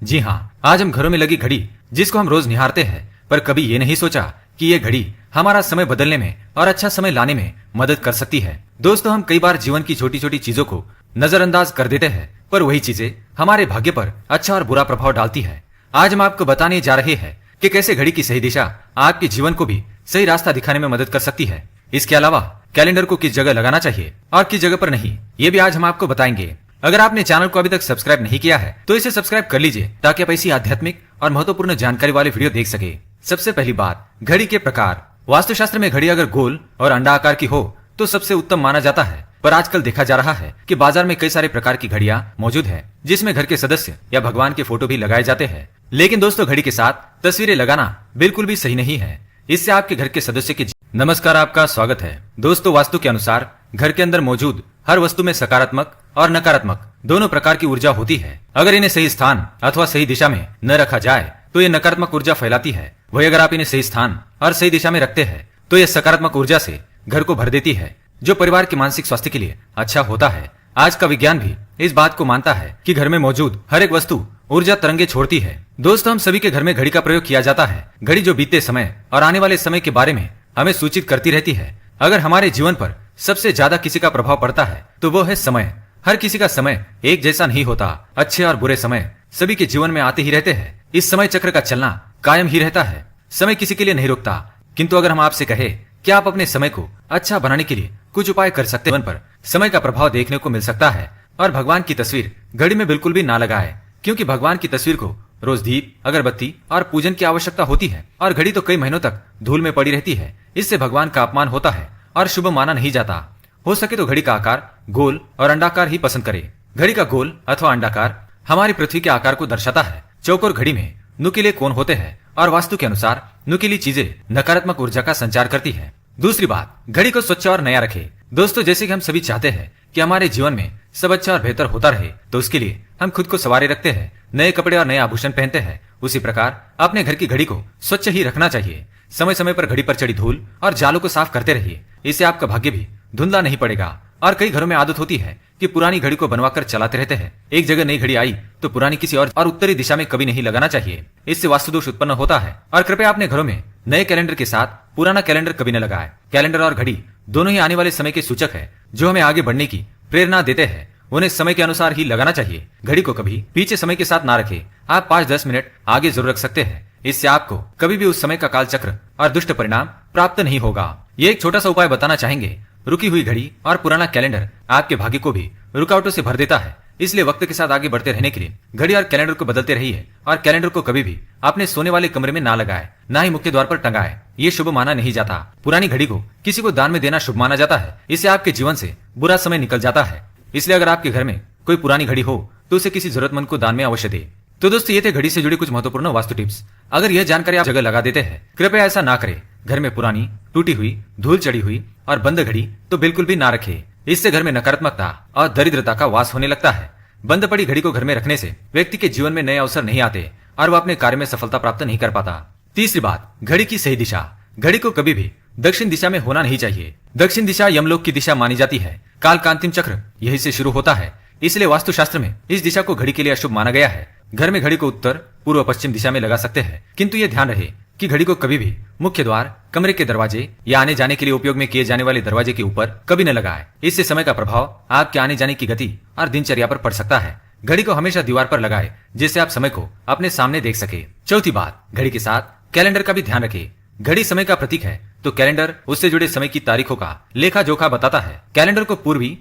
जी हाँ, आज हम घरों में लगी घड़ी जिसको हम रोज निहारते हैं, पर कभी ये नहीं सोचा कि ये घड़ी हमारा समय बदलने में और अच्छा समय लाने में मदद कर सकती है। दोस्तों, हम कई बार जीवन की छोटी छोटी चीजों को नजरअंदाज कर देते हैं, पर वही चीजें हमारे भाग्य पर अच्छा और बुरा प्रभाव डालती है। आज हम आपको बताने जा रहे हैं कि कैसे घड़ी की सही दिशा आपके जीवन को भी सही रास्ता दिखाने में मदद कर सकती है। इसके अलावा कैलेंडर को किस जगह लगाना चाहिए और किस जगह पर नहीं, ये भी आज हम आपको बताएंगे। अगर आपने चैनल को अभी तक सब्सक्राइब नहीं किया है तो इसे सब्सक्राइब कर लीजिए ताकि आप ऐसी आध्यात्मिक और महत्वपूर्ण जानकारी वाले वीडियो देख सके। सबसे पहली बात, घड़ी के प्रकार। वास्तुशास्त्र में घड़ी अगर गोल और अंडा आकार की हो तो सबसे उत्तम माना जाता है, पर आजकल देखा जा रहा है कि बाजार में कई सारे प्रकार की घड़ियां मौजूद है जिसमें घर के सदस्य या भगवान के फोटो भी लगाए जाते हैं। लेकिन दोस्तों, घड़ी के साथ तस्वीरें लगाना बिल्कुल भी सही नहीं है। इससे आपके घर के सदस्य की नमस्कार, आपका स्वागत है। दोस्तों, वास्तु के अनुसार घर के अंदर मौजूद हर वस्तु में सकारात्मक और नकारात्मक दोनों प्रकार की ऊर्जा होती है। अगर इन्हें सही स्थान अथवा सही दिशा में न रखा जाए तो ये नकारात्मक ऊर्जा फैलाती है। वही अगर आप इन्हें सही स्थान और सही दिशा में रखते हैं तो यह सकारात्मक ऊर्जा से घर को भर देती है, जो परिवार के मानसिक स्वास्थ्य के लिए अच्छा होता है। आज का विज्ञान भी इस बात को मानता है कि घर में मौजूद हर एक वस्तु ऊर्जा तरंगे छोड़ती है। दोस्तों, हम सभी के घर में घड़ी का प्रयोग किया जाता है। घड़ी जो बीते समय और आने वाले समय के बारे में हमें सूचित करती रहती है। अगर हमारे जीवन पर सबसे ज्यादा किसी का प्रभाव पड़ता है तो वो है समय। हर किसी का समय एक जैसा नहीं होता। अच्छे और बुरे समय सभी के जीवन में आते ही रहते हैं। इस समय चक्र का चलना कायम ही रहता है। समय किसी के लिए नहीं रुकता। किंतु अगर हम आपसे कहे कि आप अपने समय को अच्छा बनाने के लिए कुछ उपाय कर सकते हैं, पर समय का प्रभाव देखने को मिल सकता है। और भगवान की तस्वीर घड़ी में बिल्कुल भी ना लगाए, क्योंकि भगवान की तस्वीर को रोज दीप, अगरबत्ती और पूजन की आवश्यकता होती है, और घड़ी तो कई महीनों तक धूल में पड़ी रहती है। इससे भगवान का अपमान होता है और शुभ माना नहीं जाता। हो सके तो घड़ी का आकार गोल और अंडाकार ही पसंद करें। घड़ी का गोल अथवा अंडाकार हमारी पृथ्वी के आकार को दर्शाता है। चौकोर घड़ी में नुकीले कोण होते हैं और वास्तु के अनुसार नुकीली चीजें नकारात्मक ऊर्जा का संचार करती है। दूसरी बात, घड़ी को स्वच्छ और नया रखें। दोस्तों, जैसे कि हम सभी चाहते हैं कि हमारे जीवन में सब अच्छा और बेहतर होता रहे, तो उसके लिए हम खुद को संवारे रखते हैं, नए कपड़े और नए आभूषण पहनते हैं। उसी प्रकार अपने घर की घड़ी को स्वच्छ ही रखना चाहिए। समय समय पर घड़ी पर चढ़ी धूल और जालों को साफ करते रहिए। इससे आपका भाग्य भी धुंधला नहीं पड़ेगा। और कई घरों में आदत होती है कि पुरानी घड़ी को बनवाकर चलाते रहते हैं। एक जगह नई घड़ी आई तो पुरानी किसी और उत्तरी दिशा में कभी नहीं लगाना चाहिए। इससे वास्तु दोष उत्पन्न होता है। और कृपया अपने घरों में नए कैलेंडर के साथ पुराना कैलेंडर कभी न लगाए। कैलेंडर और घड़ी दोनों ही आने वाले समय के सूचक है, जो हमें आगे बढ़ने की प्रेरणा देते हैं। उन्हें समय के अनुसार ही लगाना चाहिए। घड़ी को कभी पीछे समय के साथ ना रखें। आप 5-10 मिनट आगे जरूर रख सकते हैं। इससे आपको कभी भी उस समय का काल चक्र और दुष्ट परिणाम प्राप्त नहीं होगा। ये एक छोटा सा उपाय बताना चाहेंगे। रुकी हुई घड़ी और पुराना कैलेंडर आपके भाग्य को भी रुकावटों से भर देता है। इसलिए वक्त के साथ आगे बढ़ते रहने के लिए घड़ी और कैलेंडर को बदलते रहिए। और कैलेंडर को कभी भी अपने सोने वाले कमरे में ना लगाए, ना ही मुख्य द्वार पर टंगाए। ये शुभ माना नहीं जाता। पुरानी घड़ी को किसी को दान में देना शुभ माना जाता है। इससे आपके जीवन से बुरा समय निकल जाता है। इसलिए अगर आपके घर में कोई पुरानी घड़ी हो तो उसे किसी जरूरतमंद को दान में अवश्य दे। तो दोस्तों, ये थे घड़ी से जुड़ी कुछ महत्वपूर्ण वास्तु टिप्स। अगर यह जानकारी आप जगह लगा देते हैं, कृपया ऐसा ना करें। घर में पुरानी, टूटी हुई, धूल चढ़ी हुई और बंद घड़ी तो बिल्कुल भी ना रखें। इससे घर में नकारात्मकता और दरिद्रता का वास होने लगता है। बंद पड़ी घड़ी को घर में रखने से व्यक्ति के जीवन में नए अवसर नहीं आते और वह अपने कार्य में सफलता प्राप्त नहीं कर पाता। तीसरी बात, घड़ी की सही दिशा। घड़ी को कभी भी दक्षिण दिशा में होना नहीं चाहिए। दक्षिण दिशा यमलोक की दिशा मानी जाती है। काल का अंतिम चक्र यही से शुरू होता है। इसलिए वास्तुशास्त्र में इस दिशा को घड़ी के लिए अशुभ माना गया है। घर में घड़ी को उत्तर, पूर्व, पश्चिम दिशा में लगा सकते हैं, किंतु यह ध्यान रहे कि घड़ी को कभी भी मुख्य द्वार, कमरे के दरवाजे या आने जाने के लिए उपयोग में किए जाने वाले दरवाजे के ऊपर कभी न लगाए। इससे समय का प्रभाव आपके आने जाने की गति और दिनचर्या पर पड़ सकता है। घड़ी को हमेशा दीवार पर लगाए जिससे आप समय को अपने सामने देख सके। चौथी बात, घड़ी के साथ कैलेंडर का भी ध्यान रखें। घड़ी समय का प्रतीक है तो कैलेंडर उससे जुड़े समय की तारीखों का लेखा जोखा बताता है। कैलेंडर को पूर्वी